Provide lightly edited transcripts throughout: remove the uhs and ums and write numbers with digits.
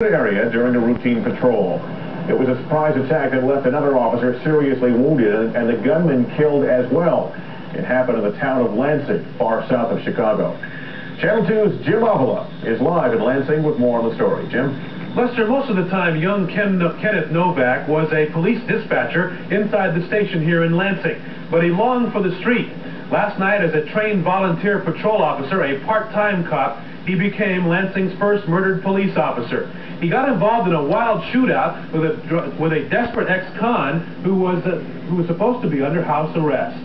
area during a routine patrol. It was a surprise attack that left another officer seriously wounded and the gunman killed as well. It happened in the town of Lansing, far south of Chicago. Channel 2's Jim Avila is live in Lansing with more on the story. Jim? Lester, most of the time, young Kenneth Novak was a police dispatcher inside the station here in Lansing, but he longed for the street. Last night, as a trained volunteer patrol officer, a part-time cop, he became Lansing's first murdered police officer. He got involved in a wild shootout with a desperate ex-con who was supposed to be under house arrest.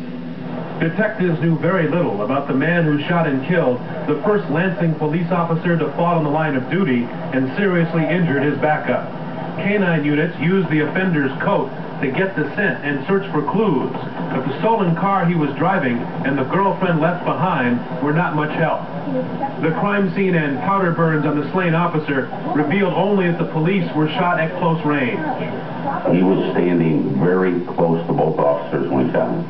Detectives knew very little about the man who shot and killed the first Lansing police officer to fall on the line of duty and seriously injured his backup. Canine units used the offender's coat to get the scent and search for clues, but the stolen car he was driving and the girlfriend left behind were not much help. The crime scene and powder burns on the slain officer revealed only that the police were shot at close range. He was standing very close to both officers when he shot him.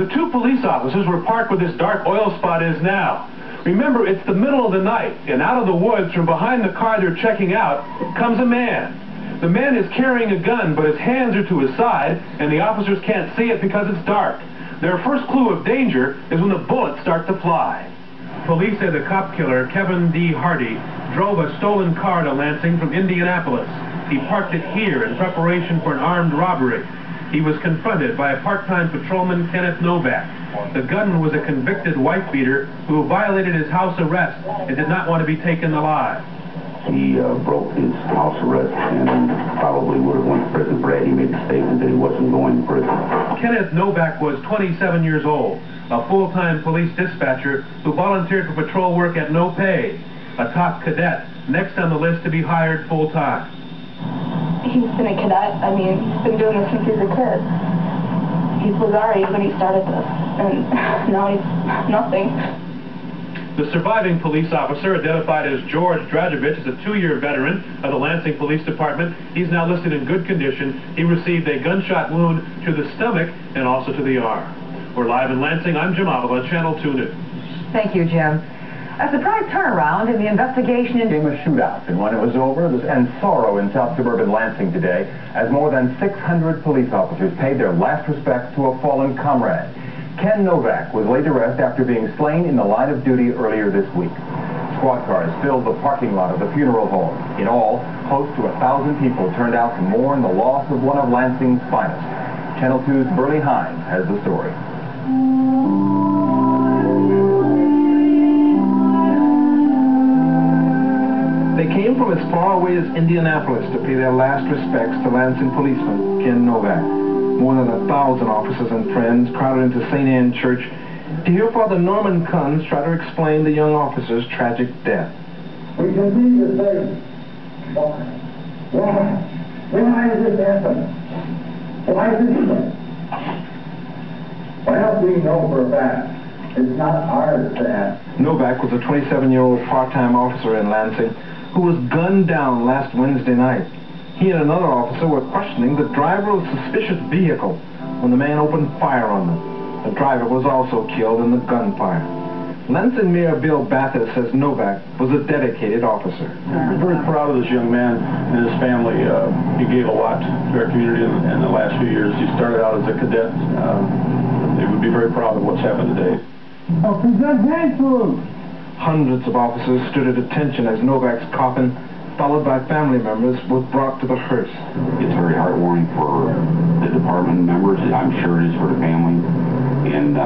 The two police officers were parked where this dark oil spot is now. Remember, it's the middle of the night, and out of the woods from behind the car they're checking out comes a man. The man is carrying a gun, but his hands are to his side, and the officers can't see it because it's dark. Their first clue of danger is when the bullets start to fly. Police say the cop killer, Kevin D. Hardy, drove a stolen car to Lansing from Indianapolis. He parked it here in preparation for an armed robbery. He was confronted by a part-time patrolman, Kenneth Novak. The gunman was a convicted wife-beater who violated his house arrest and did not want to be taken alive. He broke his house arrest and probably would have went to prison for that. He made the statement that he wasn't going to prison. Kenneth Novak was 27 years old, a full-time police dispatcher who volunteered for patrol work at no pay, a top cadet, next on the list to be hired full-time. He's been a cadet. I mean, he's been doing this since he was a kid. He was our age when he started this, and now he's nothing. The surviving police officer, identified as George Dragovich, is a 2-year veteran of the Lansing Police Department. He's now listed in good condition. He received a gunshot wound to the stomach and also to the arm. We're live in Lansing. I'm Jim Avila, Channel 2 News. Thank you, Jim. A surprise turnaround in the investigation Became a shootout, and when it was over, and sorrow in South suburban Lansing today, as more than 600 police officers paid their last respects to a fallen comrade. Ken Novak was laid to rest after being slain in the line of duty earlier this week. Squad cars filled the parking lot of the funeral home. In all, close to 1,000 people turned out to mourn the loss of one of Lansing's finest. Channel 2's Burley Hines has the story. They came from as far away as Indianapolis to pay their last respects to Lansing policeman Ken Novak. More than 1,000 officers and friends crowded into St. Anne Church to hear Father Norman Kunz try to explain the young officer's tragic death. We continue to say, why? Why is this happening? Why is this happening? Well, we know for a fact it's not ours to ask. Novak was a 27-year-old part-time officer in Lansing who was gunned down last Wednesday night. He and another officer were questioning the driver of a suspicious vehicle when the man opened fire on them. The driver was also killed in the gunfire. Lansing Mayor Bill Bathurst says Novak was a dedicated officer. I'm very proud of this young man and his family. He gave a lot to our community in the last few years. He started out as a cadet. They would be very proud of what's happened today. Hundreds of officers stood at attention as Novak's coffin, followed by family members, was brought to the hearse. It's very heartwarming for the department members. I'm sure it is for the family. And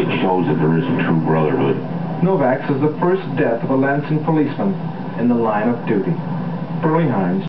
it shows that there is a true brotherhood. Novak says the first death of a Lansing policeman in the line of duty. Burley Hines.